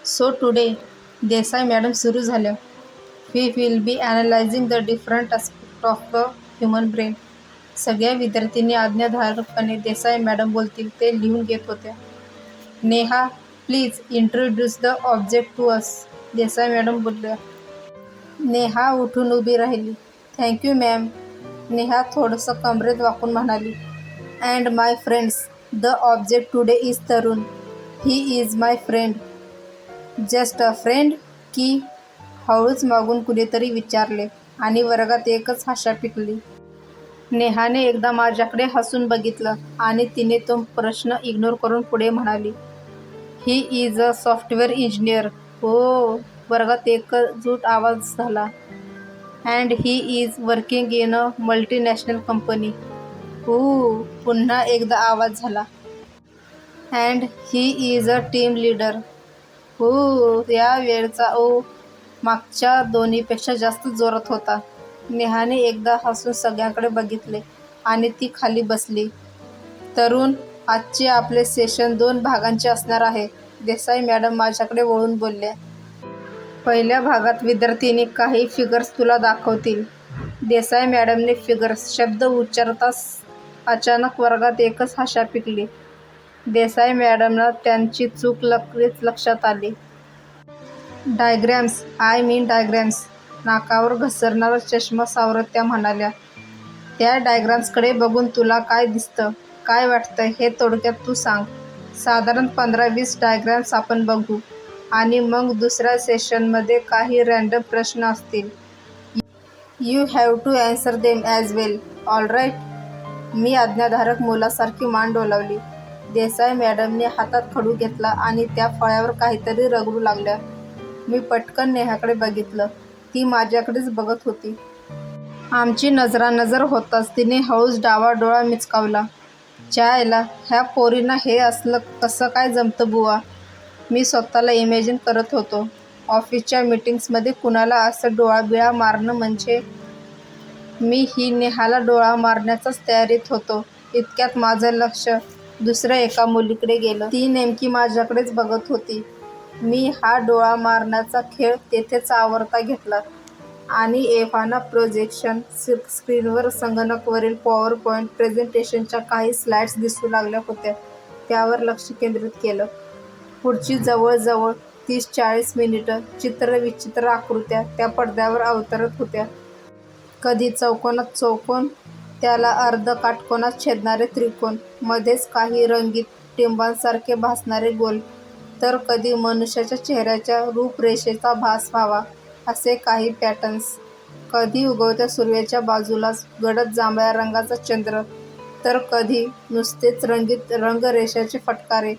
So today Desai madam सुरू झाल्या. We will be analysing the different aspect of the human brain. सगळ्या विद्यार्थिनी आज्ञाधारकपणे Desai madam बोलतील ते लिहून घेत होत्या. Neha, please introduce the object to us, Desai madam बोलल्या. नेहा उठून उभी राहिली. थँक्यू मॅम, नेहा थोडंसं कमरेत वाकून म्हणाली. And my friends, the object today is Tarun. He is my friend. Just a friend की? हळूच मागून कुणीतरी विचारले आणि वर्गात एकच हाशा पिकली. नेहाने एकदा माझ्याकडे हसून बघितलं आणि तिने तो प्रश्न इग्नोर करून पुढे म्हणाली, he is a software engineer. हो, वर्गात एकजूट आवाज झाला. And he is working in a multinational company. पुन्हा एकदा आवाज झाला. And he is a team leader. या वेळचा मागच्या दोन्हीपेक्षा जास्त जोरात होता. नेहाने एकदा हसून सगळ्यांकडे बघितले आणि ती खाली बसली. तरुण, आजचे आपले सेशन 2 भागांचे असणार आहे, देसाई मॅडम माझ्याकडे वळून बोलल्या. पहिल्या भागात विद्यार्थिनी काही फिगर्स तुला दाखवतील. देसाई मॅडमने फिगर्स शब्द उच्चारताच अचानक वर्गात एकच हाशा पिकली. देसाई मॅडमना त्यांची चूक लगेच लक्षात आली. Diagrams, I mean diagrams. नाकावर घसरणारा चष्मा सावरत त्या म्हणाल्या. त्या डायग्रॅम्सकडे बघून तुला काय दिसतं, काय वाटतं हे थोडक्यात तू सांग. साधारण 15-20 डायग्रॅम्स आपण बघू आणि मग दुसऱ्या सेशनमध्ये काही रँडम प्रश्न असतील. You have to answer them as well, alright? मी आज्ञाधारक मुलासारखी मान डोलावली. देसाई मॅडमने हातात खडू घेतला आणि त्या फळ्यावर काहीतरी रगडू लागल्या. मी पटकन नेहाकडे बघितलं. ती माझ्याकडेच बघत होती. आमची नजरानजर होताच तिने हळूच डावा डोळा मिचकावला. च्यायला, ह्या पोरींना हे असलं कसं काय जमतं बुवा. मी स्वतःला इमॅजिन करत होतो. ऑफिसच्या मीटिंग्समध्ये कुणाला असं डोळाबिळा मारणं म्हणजे. मी ही नेहाला डोळा मारण्याच्याच तयारीत होतो. इतक्यात माझं लक्ष दुसऱ्या एका मुलीकडे गेलं. ती नेमकी माझ्याकडेच बघत होती. मी हा डोळा मारण्याचा खेळ तेथेच आवरता घेतला आणि एव्हाना प्रोजेक्शन स्क्रीनवर संगणकावरील पॉवर पॉईंट प्रेझेंटेशनच्या काही स्लाईड्स दिसू लागल्या होत्या त्यावर लक्ष केंद्रित केलं. पुढची जवळजवळ 30-40 मिनिटं चित्रविचित्र आकृत्या त्या पडद्यावर अवतरत होत्या. कधी चौकोनात चौकोन, त्याला अर्ध काटकोनात छेदणारे त्रिकोण, मध्येच काही रंगीत टिंबांसारखे भासणारे गोल, तर कधी मनुष्याच्या चेहऱ्याच्या रूपरेषेचा भास व्हावा असे काही पॅटर्न्स. कधी उगवत्या सूर्याच्या बाजूलाच गडद जांभळ्या रंगाचा चंद्र, तर कधी नुसतेच रंगीत रंगरेषांचे फटकारे.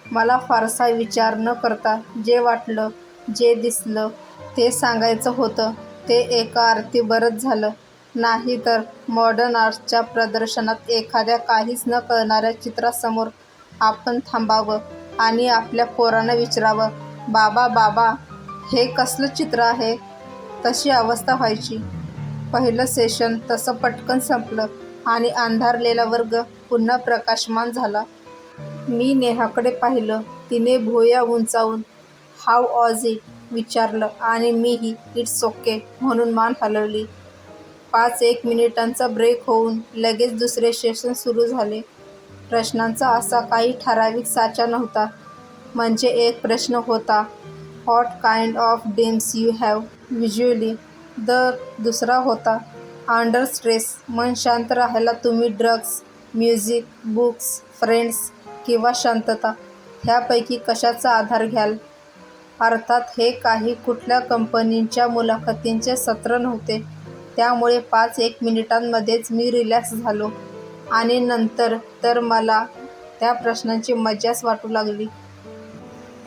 मला फारसा विचार न करता जे वाटलं, जे दिसलं ते सांगायचं होतं. ते एका अर्थी बरंच झालं. नाही तर मॉडर्न आर्टच्या प्रदर्शनात एखाद्या काहीच न कळणाऱ्या चित्रासमोर आपण थांबावं आणि आपल्या पोरांना विचारावं, बाबा बाबा, हे कसलं चित्र आहे? तशी अवस्था व्हायची. पहिलं सेशन तसं पटकन संपलं आणि अंधारलेला वर्ग पुन्हा प्रकाशमान झाला. मी नेहाकडे पाहिलं. तिने भुवया उंचावून हाऊ वॉज इट विचारलं आणि मीही इट्स ओके म्हणून मान हलवली. 5-1 मिनिटांचा ब्रेक होऊन लगेच दुसरे सेशन सुरू झाले. प्रश्नांचा असा काही ठराविक साचा नव्हता. म्हणजे एक प्रश्न होता, what kind of dreams you have usually. दुसरा होता, अंडर स्ट्रेस मन शांत राहायला तुम्ही ड्रग्ज, म्युझिक, बुक्स, फ्रेंड्स किंवा शांतता ह्यापैकी कशाचा आधार घ्याल? अर्थात हे काही कुठल्या कंपनीच्या मुलाखतींचे सत्र नव्हते. त्यामुळे 5-1 मिनिटांमध्येच मी रिलॅक्स झालो आणि नंतर तर मला त्या प्रश्नांची मजाच वाटू लागली.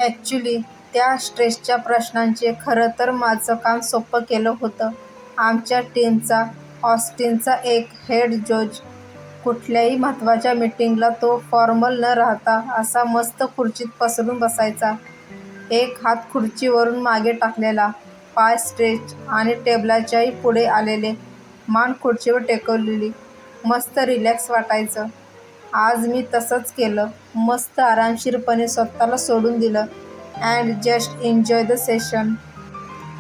ॲक्च्युली त्या स्ट्रेसच्या प्रश्नांचे खरं तर माझं काम सोपं केलं होतं. आमच्या टीमचा ऑस्टिनचा एक हेड जज. कुठल्याही महत्त्वाच्या मीटिंगला तो फॉर्मल न राहता असा मस्त खुर्चीत पसरून बसायचा. एक हात खुर्चीवरून मागे टाकलेला, पाय स्ट्रेच आणि टेबलाच्याही पुढे आलेले, मान खुर्चीवर टेकवलेली. मस्त रिलॅक्स वाटायचं. आज मी तसंच केलं. मस्त आरामशीरपणे स्वतःला सोडून दिलं. And just enjoy the session.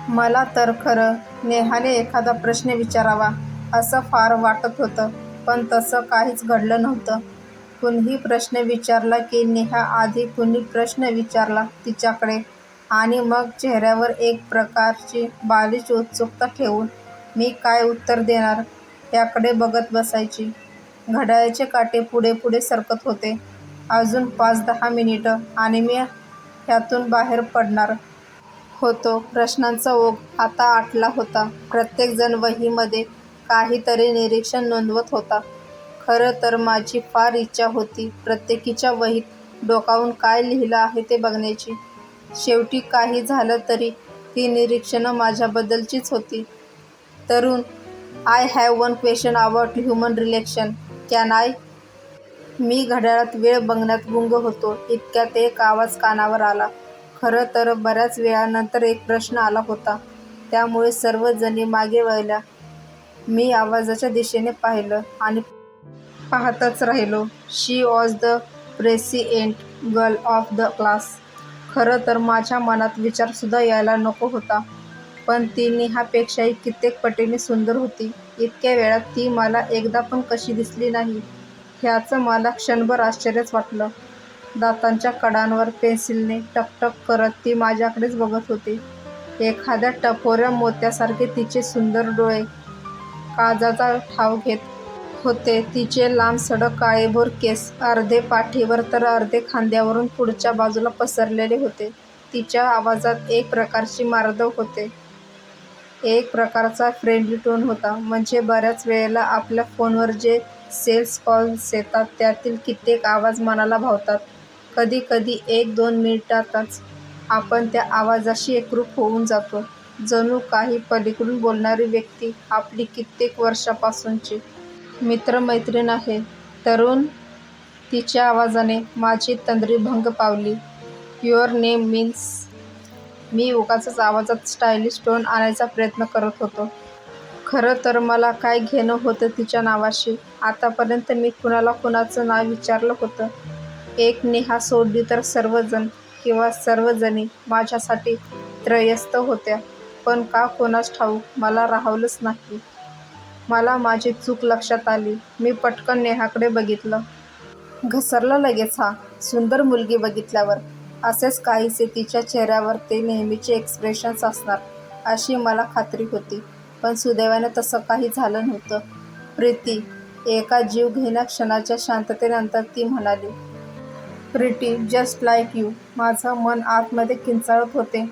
मला तर खरं नेहाने एखादा प्रश्न विचारावा असं फार वाटत होतं, पण तसं काहीच घडलं नव्हतं. कुणीही प्रश्न विचारला की नेहा आधी कुणी प्रश्न विचारला तिच्याकडे आणि मग चेहऱ्यावर एक प्रकारची बालिश उत्सुकता ठेवून मी काय उत्तर देणार याकडे बघत बसायची. घड्याळाचे काटे पुढे पुढे सरकत होते. अजून 5-10 मिनिटं आणि मी ह्यातून बाहेर पडणार होतो. प्रश्नांचा ओघ आता आटला होता. प्रत्येकजण वहीमध्ये काहीतरी निरीक्षण नोंदवत होता. खरं तर माझी फार इच्छा होती प्रत्येकीच्या वहीत डोकावून काय लिहिलं आहे ते बघण्याची. शेवटी काही झालं तरी ती निरीक्षणं माझ्याबद्दलचीच होती. Tarun, I have one question about human relation. Can I? मी घड्याळात वेळ बघण्यात गुंग होतो. इतक्यात एक आवाज कानावर आला. खरं तर बऱ्याच वेळानंतर एक प्रश्न आला होता. त्यामुळे सर्व जणी मागे वळल्या. मी आवाजाच्या दिशेने पाहिलं आणि पाहतच राहिलो. She was the prescient girl of the class. खरं तर माझ्या मनात विचारसुद्धा यायला नको होता, पण ती नेहापेक्षाही कित्येक पटीने सुंदर होती. इतक्या वेळात ती मला एकदा पण कशी दिसली नाही ह्याचं मला क्षणभर आश्चर्यच वाटलं. दातांच्या कडांवर पेन्सिलने टकटक करत ती माझ्याकडेच बघत होती. एखाद्या टपोऱ्या मोत्यासारखे तिचे सुंदर डोळे काळजाचा ठाव घेत होते. तिचे लांब सडक काळेभोर केस अर्धे पाठीवर तर अर्धे खांद्यावरून पुढच्या बाजूला पसरलेले होते. तिच्या आवाजात एक प्रकारची मार्दव होते. एक प्रकारचा फ्रेंडली टोन होता. म्हणजे बऱ्याच वेळेला आपल्या फोनवर जे सेल्स कॉल्स येतात त्यातील कित्येक आवाज मनाला भावतात. कधी कधी 1-2 मिनिटातच आपण त्या आवाजाशी एकरूप होऊन जातो. जणू काही पलीकडून बोलणारी व्यक्ती आपली कित्येक वर्षापासूनची मित्रमैत्रीण आहे. तरुण, तिच्या आवाजाने माझी तंद्री भंग पावली. Your name means? मी उगाचच आवाजात स्टायलिश टोन आणायचा प्रयत्न करत होतो. खरं तर मला काय घेणं होतं तिच्या नावाशी. आतापर्यंत मी कुणाला कुणाचं नाव विचारलं होतं? एक नेहा सोडली तर सर्वजण किंवा सर्वजणी माझ्यासाठी त्रयस्थ होत्या. पण का कोणास ठाऊक मला राहवलंच नाही. मला माझी चूक लक्षात आली. मी पटकन नेहाकडे बघितलं. घसरला लगेच हा. सुंदर मुलगी बघितल्यावर असेच काहीसे तिच्या चेहऱ्यावर ते नेहमीचे एक्सप्रेशन्स असणार अशी मला खात्री होती. पण सुदैवाने तसं काही झालं नव्हतं. प्रीती, एका जीवघेण्या क्षणाच्या शांततेनंतर ती म्हणाली. Pretty, just like you. माझं मन आतमध्ये किंचाळत होते,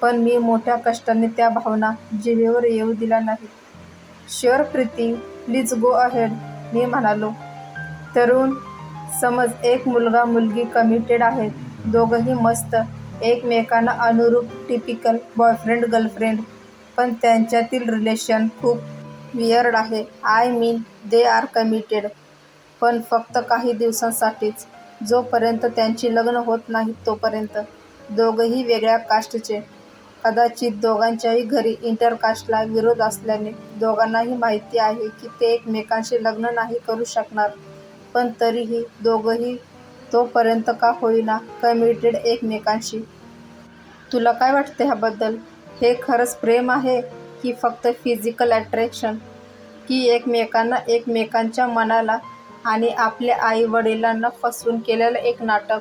पण मी मोठ्या कष्टाने त्या भावना जिभेवर येऊ दिल्या नाहीत. Sure Preeti, please go ahead, मी म्हणालो. तरुण, समज एक मुलगा मुलगी कमिटेड आहेत. दोघंही मस्त, एकमेकांना अनुरूप, टिपिकल बॉयफ्रेंड गर्लफ्रेंड. पण त्यांच्यातील रिलेशन खूप वियर्ड आहे. I mean they are committed, पण फक्त काही दिवसांसाठीच. जोपर्यंत त्यांची लग्न होत नाहीत तोपर्यंत. दोघंही वेगळ्या कास्टचे. कदाचित दोघांच्याही घरी इंटरकास्टला विरोध असल्याने दोघांनाही माहिती आहे की ते एकमेकांशी लग्न नाही करू शकणार. पण तरीही दोघंही तोपर्यंत का होईना कमिटेड एकमेकांशी. तुला काय वाटतं ह्याबद्दल? हे खरंच प्रेम आहे की फक्त फिजिकल अट्रॅक्शन? की एकमेकांना एकमेकांच्या मनाला आणि आपल्या आई वडिलांना फसवून केलेलं एक नाटक?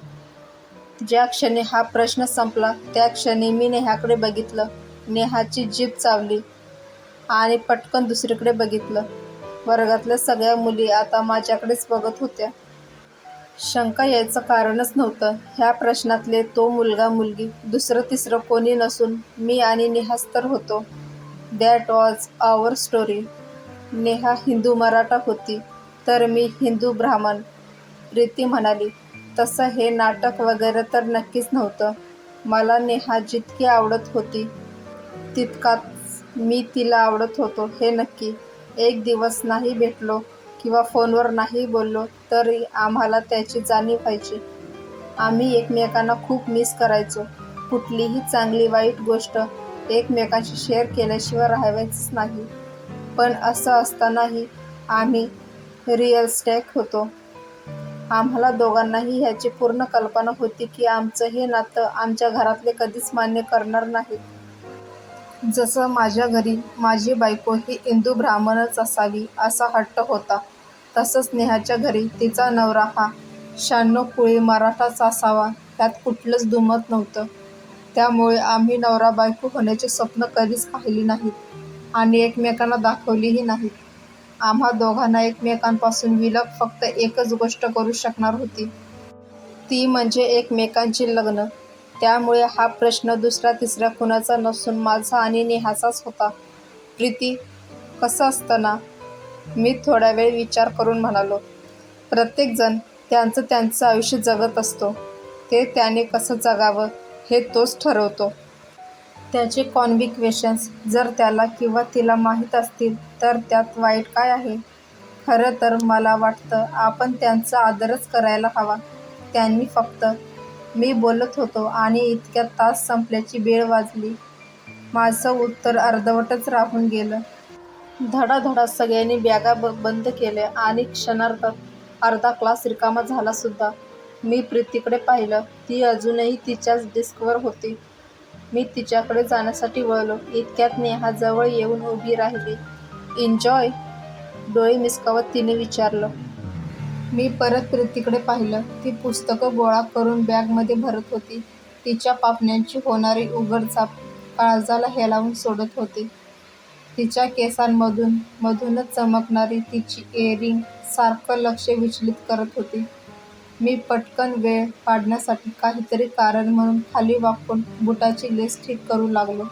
ज्या क्षणी हा प्रश्न संपला त्या क्षणी मी नेहाकडे बघितलं. नेहाची जीभ चावली आणि पटकन दुसरीकडे बघितलं. वर्गातल्या सगळ्या मुली आता माझ्याकडेच बघत होत्या. शंका यायचं कारणच नव्हतं. ह्या प्रश्नातले तो मुलगा मुलगी दुसरं तिसरं कोणी नसून मी आणि नेहाच तर होतो. That was our story. Neha Hindu Maratha होती तर मी हिंदू ब्राह्मण. प्रीती म्हणाली. तसं हे नाटक वगैरे तर नक्कीच नव्हतं. मला नेहा जितकी आवडत होती तितकाच मी तिला आवडत होतो हे नक्की. एक दिवस नाही भेटलो किंवा फोनवर नाही बोललो तरी आम्हाला त्याची जाणीव व्हायची. आम्ही एकमेकांना खूप मिस करायचो. कुठलीही चांगली वाईट गोष्ट एकमेकांशी शेअर केल्याशिवाय राहायचंच नाही. पण असं असतानाही आम्ही रिअल स्टॅक होतो. आम्हाला दोघांनाही ह्याची पूर्ण कल्पना होती की आमचं हे नातं आमच्या घरातले कधीच मान्य करणार नाहीत. जसं माझ्या घरी माझी बायको ही हिंदू ब्राह्मणच असावी असा हट्ट होता, तसंच नेहाच्या घरी तिचा नवरा हा 96 कुळी मराठाच असावा यात कुठलंच दुमत नव्हतं. त्यामुळे आम्ही नवरा बायको होण्याची स्वप्न कधीच पाहिली नाहीत आणि एकमेकांना दाखवलीही नाहीत. आम्हा दोघांना एकमेकांपासून विलग फक्त एकच गोष्ट करू शकणार होती, ती म्हणजे एकमेकांची लग्न. त्यामुळे हा प्रश्न दुसऱ्या तिसऱ्या कुणाचा नसून माझा आणि नेहाचाच होता. प्रीती, कसं असतं ना, मी थोडा वेळ विचार करून म्हणालो, प्रत्येकजण त्यांचं त्यांचं आयुष्य जगत असतो. ते त्याने कसं जगावं हे तोच ठरवतो. त्याचे कॉन्व्हिक्शन्स जर त्याला किंवा तिला माहीत असतील तर त्यात वाईट काय आहे? खरं तर मला वाटतं आपण त्यांचा आदरच करायला हवा. त्यांनी फक्त मी बोलत होतो आणि इतक्यात तास संपल्याची बेल वाजली. माझं उत्तर अर्धवटच राहून गेलं. धडाधड सगळ्यांनी बॅगा बंद केल्या आणि क्षणार्धात अर्धा क्लास रिकामा झाला सुद्धा. मी प्रीतीकडे पाहिलं. ती अजूनही तिच्याच डेस्कवर होती. मी तिच्याकडे जाण्यासाठी वळलो. इतक्यात नेहा जवळ येऊन उभी राहिली. एन्जॉय? डोळे मिसकावत तिने विचारलं. मी परत प्रीतीकडे पाहिलं. ती पुस्तकं गोळा करून बॅगमध्ये भरत होती. तिच्या पापण्यांची होणारी उघडझाप काळजाला हेलावून सोडत होती. तिच्या केसांमधूनच चमकणारी तिची इअरिंग सारखं लक्ष विचलित करत होती. मी पटकन वेळ काढण्यासाठी काहीतरी कारण म्हणून खाली वाकून बुटाची लेस ठीक करू लागलो.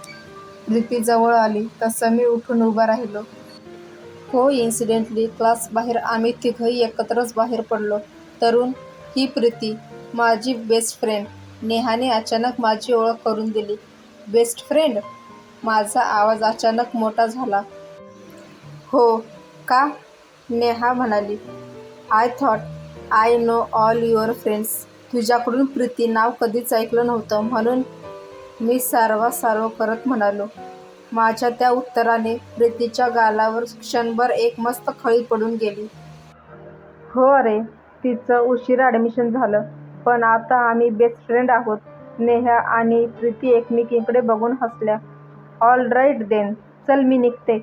प्रीती जवळ आली तसं मी उठून उभा राहिलो. कोइन्सिडेंटली क्लासबाहेर आम्ही तिघंही एकत्रच बाहेर पडलो. तरुण, ही प्रीती, माझी बेस्ट फ्रेंड. नेहाने अचानक माझी ओळख करून दिली. Best friend? माझा आवाज अचानक मोठा झाला. हो. का? नेहा म्हणाली. I thought I know all your friends. तुझ्याकडून प्रीती नाव कधीच ऐकलं नव्हतं म्हणून मी सारवासारव करत म्हणालो. माझ्या त्या उत्तराने प्रीतीच्या गालावर क्षणभर एक मस्त खळी पडून गेली. हो अरे, तिचं उशिरा ॲडमिशन झालं, पण आता आम्ही बेस्ट फ्रेंड आहोत. नेहा आणि प्रीती एकमेकींकडे बघून हसल्या. ऑल राईट देन, चल मी निघते,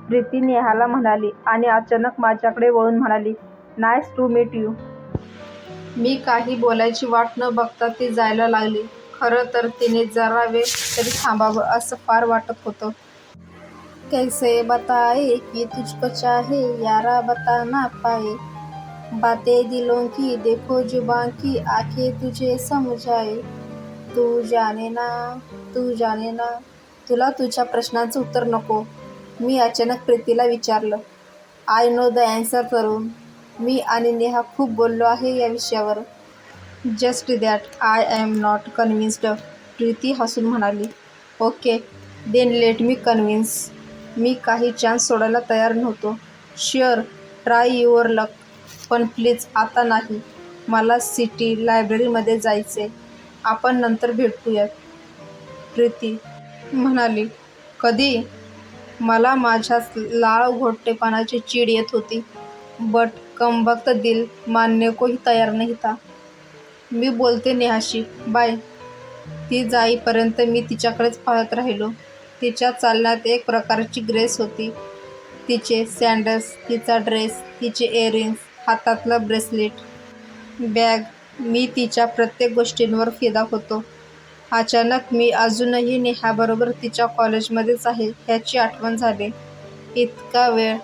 प्रीती नेहाला म्हणाली आणि अचानक माझ्याकडे वळून म्हणाली, नाईस टू मीट यू. मी काही बोलायची वाट न बघता ती जायला लागली. खरं तर तिने जरा वेळ तरी थांबावं असं फार वाटत होतं. कैसे बताए की तुझको चाहे, यारा बता ना पाए, बातें दिलों की देखो जुबां की, आंखें तुझे समझाए, तू जाने ना, तू जाने ना. तुला तुझ्या प्रश्नांचं उत्तर नको? मी अचानक प्रीतीला विचारलं. आय नो द ॲन्सर तरुण. मी आणि नेहा खूप बोललो आहे या विषयावर. Just that I am not convinced, Preeti हसून म्हणाली. Okay, then let me convince. मी काही चान्स सोडायला तयार नव्हतो. शुअर, ट्राय युअर लक, पण प्लीज आता नाही. मला सिटी लायब्ररीमध्ये जायचे. आपण नंतर भेटूयात, प्रीती म्हणाली. कधी? मला माझ्याच लाळ घोटटेपणाची चीड येत होती. बट कमबख्त दिल मानने को ही तयार नहीं था. मी बोलते नेहाशी, बाय. ती जाईपर्यंत मी तिच्याकडेच पाहत राहिलो. तिच्या चालण्यात एक प्रकारची ग्रेस होती. तिचे सँडल्स, तिचा ड्रेस, तिचे इअरिंग्ज, हातातलं ब्रेसलेट, बॅग, मी तिच्या प्रत्येक गोष्टींवर फिदा होतो. अचानक मी अजूनही नेहाबरोबर तिच्या कॉलेजमध्येच आहे ह्याची आठवण झाली. इतका वेळ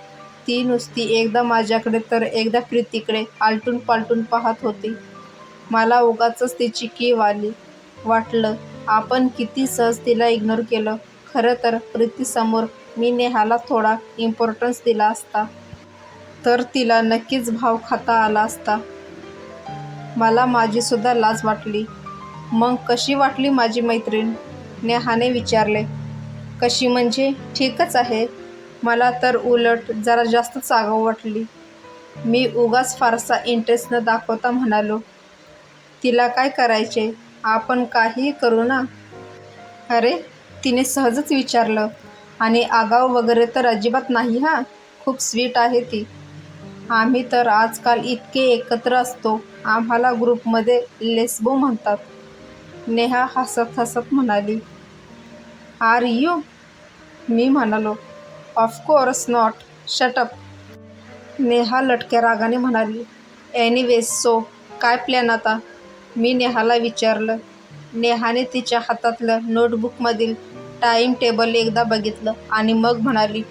ती नुसती एकदा माझ्याकडे तर एकदा प्रीतीकडे आलटून पालटून पाहत होती. मला उगाचच तिची कीव आली. वाटलं आपण किती सहज तिला इग्नोर केलं. खरं तर प्रीतीसमोर मी नेहाला थोडा इम्पॉर्टन्स दिला असता तर तिला नक्कीच भाव खाता आला असता. मला माझीसुद्धा लाज वाटली. मग कशी वाटली माझी मैत्रीण? नेहाने विचारले. कशी म्हणजे? ठीकच आहे. मला तर उलट जरा जास्तच आगाऊ वाटली. मी उगाच फारसा इंटरेस्ट न दाखवता म्हणालो. तिला काय करायचे? आपण काहीही करू ना. अरे, तिने सहजच विचारलं. आणि आगाऊ वगैरे तर अजिबात नाही हां. खूप स्वीट आहे ती. आम्ही तर आजकाल इतके एकत्र असतो आम्हाला ग्रुपमध्ये लेस्बो म्हणतात. नेहा हसत हसत म्हणाली. R you? मी म्हणालो. Of course not. Shut up. Neha लटक्या रागाने म्हणाली. एनिवेज सो काय प्लॅन आता? मी नेहाला विचारलं. नेहाने तिच्या हातातलं नोटबुकमधील टाईम टेबल एकदा बघितलं आणि मग म्हणाली.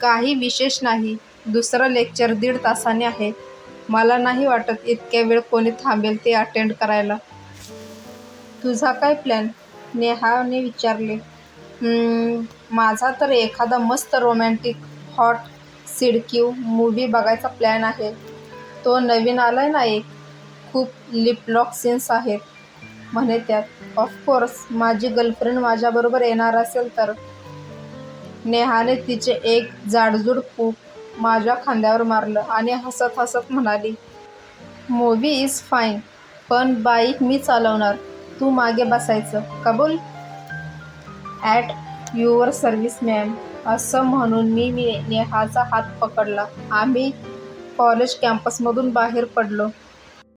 काही विशेष नाही. दुसरं लेक्चर 1.5 तासाने आहे. मला नाही वाटत इतक्या वेळ कोणी थांबेल ते अटेंड करायला. तुझा काय प्लॅन? नेहाने विचारले. माझा तर एखादा मस्त रोमॅन्टिक हॉट सिडक्यू मूव्ही बघायचा प्लॅन आहे. तो नवीन आलाय ना एक. खूप लिपलॉक सीन्स आहेत म्हणे त्यात. ऑफकोर्स माझी गर्लफ्रेंड माझ्याबरोबर येणार असेल तर. नेहाने तिचे एक जाडजूड पूक माझ्या खांद्यावर मारलं आणि हसत हसत म्हणाली. मूव्ही इज फाईन, पण बाईक मी चालवणार. तू मागे बसायचं. कबूल? At your service ma'am. असं म्हणून मी नेहाचा हात पकडला. आम्ही कॉलेज कॅम्पसमधून बाहेर पडलो.